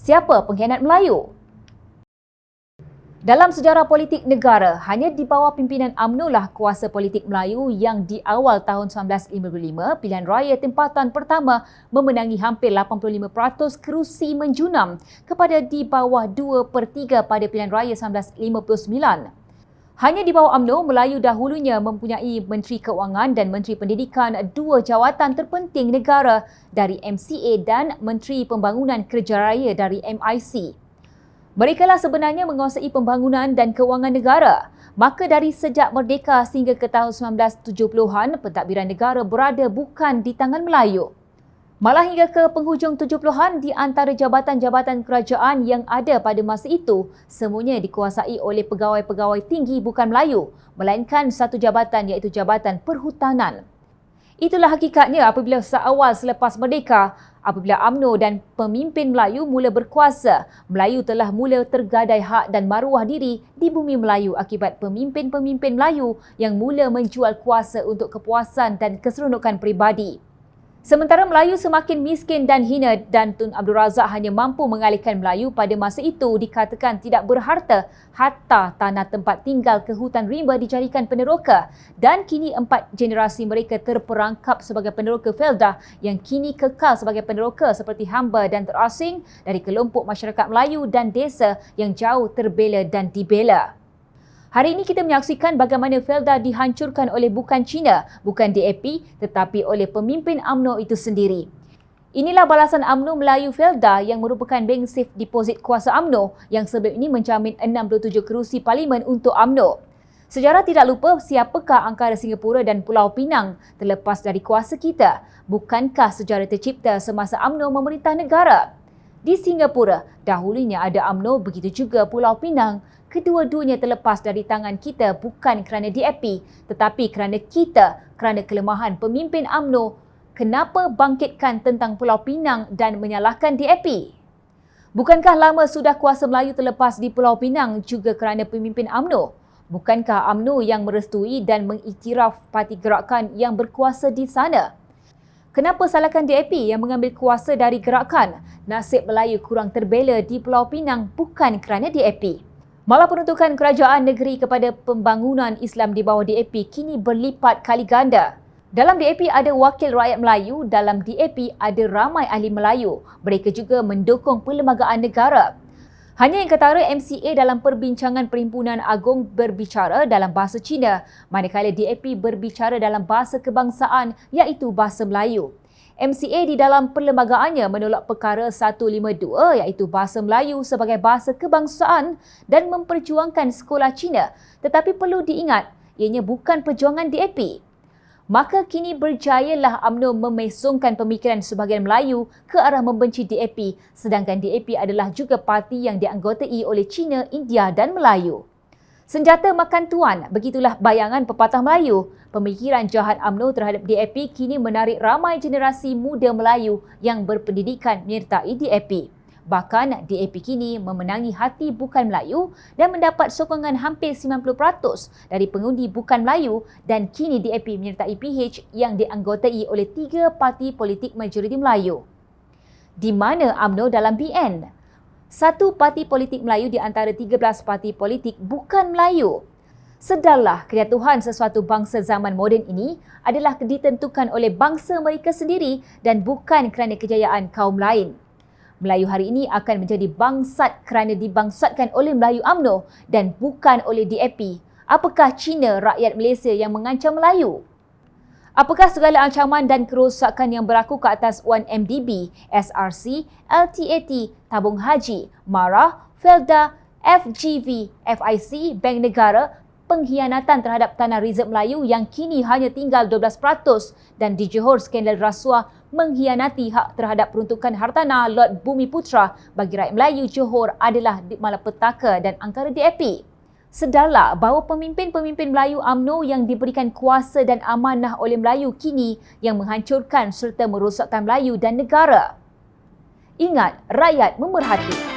Siapa pengkhianat Melayu? Dalam sejarah politik negara, hanya di bawah pimpinan UMNO lah kuasa politik Melayu yang di awal tahun 1955, pilihan raya tempatan pertama memenangi hampir 85% kerusi menjunam kepada di bawah 2/3 pada pilihan raya 1959. Hanya di bawah UMNO, Melayu dahulunya mempunyai Menteri Keuangan dan Menteri Pendidikan, dua jawatan terpenting negara dari MCA dan Menteri Pembangunan Kerjaya dari MIC. Mereka lah sebenarnya menguasai pembangunan dan kewangan negara. Maka dari sejak merdeka sehingga ke tahun 1970-an, pentadbiran negara berada bukan di tangan Melayu. Malah hingga ke penghujung 70-an, di antara jabatan-jabatan kerajaan yang ada pada masa itu, semuanya dikuasai oleh pegawai-pegawai tinggi bukan Melayu, melainkan satu jabatan iaitu Jabatan Perhutanan. Itulah hakikatnya apabila seawal selepas merdeka, apabila UMNO dan pemimpin Melayu mula berkuasa, Melayu telah mula tergadai hak dan maruah diri di bumi Melayu akibat pemimpin-pemimpin Melayu yang mula menjual kuasa untuk kepuasan dan keseronokan peribadi. Sementara Melayu semakin miskin dan hina dan Tun Abdul Razak hanya mampu mengalihkan Melayu pada masa itu dikatakan tidak berharta hatta tanah tempat tinggal ke hutan rimba dijadikan peneroka dan kini 4 generasi mereka terperangkap sebagai peneroka Felda yang kini kekal sebagai peneroka seperti hamba dan terasing dari kelompok masyarakat Melayu dan desa yang jauh terbela dan dibela. Hari ini kita menyaksikan bagaimana Felda dihancurkan oleh bukan Cina, bukan DAP tetapi oleh pemimpin UMNO itu sendiri. Inilah balasan UMNO Melayu Felda yang merupakan bank safe deposit kuasa UMNO yang sebelum ini menjamin 67 kerusi parlimen untuk UMNO. Sejarah tidak lupa siapakah angkara Singapura dan Pulau Pinang terlepas dari kuasa kita. Bukankah sejarah tercipta semasa UMNO memerintah negara? Di Singapura, dahulunya ada UMNO, begitu juga Pulau Pinang. Kedua-duanya terlepas dari tangan kita bukan kerana DAP tetapi kerana kita, kerana kelemahan pemimpin UMNO. Kenapa bangkitkan tentang Pulau Pinang dan menyalahkan DAP? Bukankah lama sudah kuasa Melayu terlepas di Pulau Pinang juga kerana pemimpin UMNO? Bukankah UMNO yang merestui dan mengiktiraf parti gerakan yang berkuasa di sana? Kenapa salahkan DAP yang mengambil kuasa dari gerakan? Nasib Melayu kurang terbela di Pulau Pinang bukan kerana DAP. Malah peruntukan kerajaan negeri kepada pembangunan Islam di bawah DAP kini berlipat kali ganda. Dalam DAP ada wakil rakyat Melayu, dalam DAP ada ramai ahli Melayu. Mereka juga mendukung perlembagaan negara. Hanya yang ketara MCA dalam perbincangan Perhimpunan Agung berbicara dalam bahasa Cina, manakala DAP berbicara dalam bahasa kebangsaan iaitu bahasa Melayu. MCA di dalam perlembagaannya menolak perkara 152 iaitu bahasa Melayu sebagai bahasa kebangsaan dan memperjuangkan sekolah Cina, tetapi perlu diingat ianya bukan perjuangan DAP. Maka kini berjayalah UMNO memesongkan pemikiran sebahagian Melayu ke arah membenci DAP, sedangkan DAP adalah juga parti yang dianggotai oleh Cina, India dan Melayu. Senjata makan tuan, begitulah bayangan pepatah Melayu. Pemikiran jahat UMNO terhadap DAP kini menarik ramai generasi muda Melayu yang berpendidikan menyertai DAP. Bahkan DAP kini memenangi hati bukan Melayu dan mendapat sokongan hampir 90% dari pengundi bukan Melayu dan kini DAP menyertai PH yang dianggotai oleh 3 parti politik majoriti Melayu. Di mana UMNO dalam BN? Satu parti politik Melayu di antara 13 parti politik bukan Melayu. Sedarlah kejatuhan sesuatu bangsa zaman moden ini adalah ditentukan oleh bangsa mereka sendiri dan bukan kerana kejayaan kaum lain. Melayu hari ini akan menjadi bangsat kerana dibangsatkan oleh Melayu UMNO dan bukan oleh DAP. Apakah Cina rakyat Malaysia yang mengancam Melayu? Apakah segala ancaman dan kerosakan yang berlaku ke atas Wan MDB, SRC, LTAT, Tabung Haji, MARA, Felda, FGV, FIC, Bank Negara, pengkhianatan terhadap tanah rezerv Melayu yang kini hanya tinggal 12% dan di Johor skandal rasuah mengkhianati hak terhadap peruntukan hartanah Lot Bumi Putra bagi rakyat Melayu Johor adalah malapetaka dan angkara DAP. Sedarlah bahawa pemimpin-pemimpin Melayu UMNO yang diberikan kuasa dan amanah oleh Melayu kini yang menghancurkan serta merosakkan Melayu dan negara. Ingat, rakyat memerhati.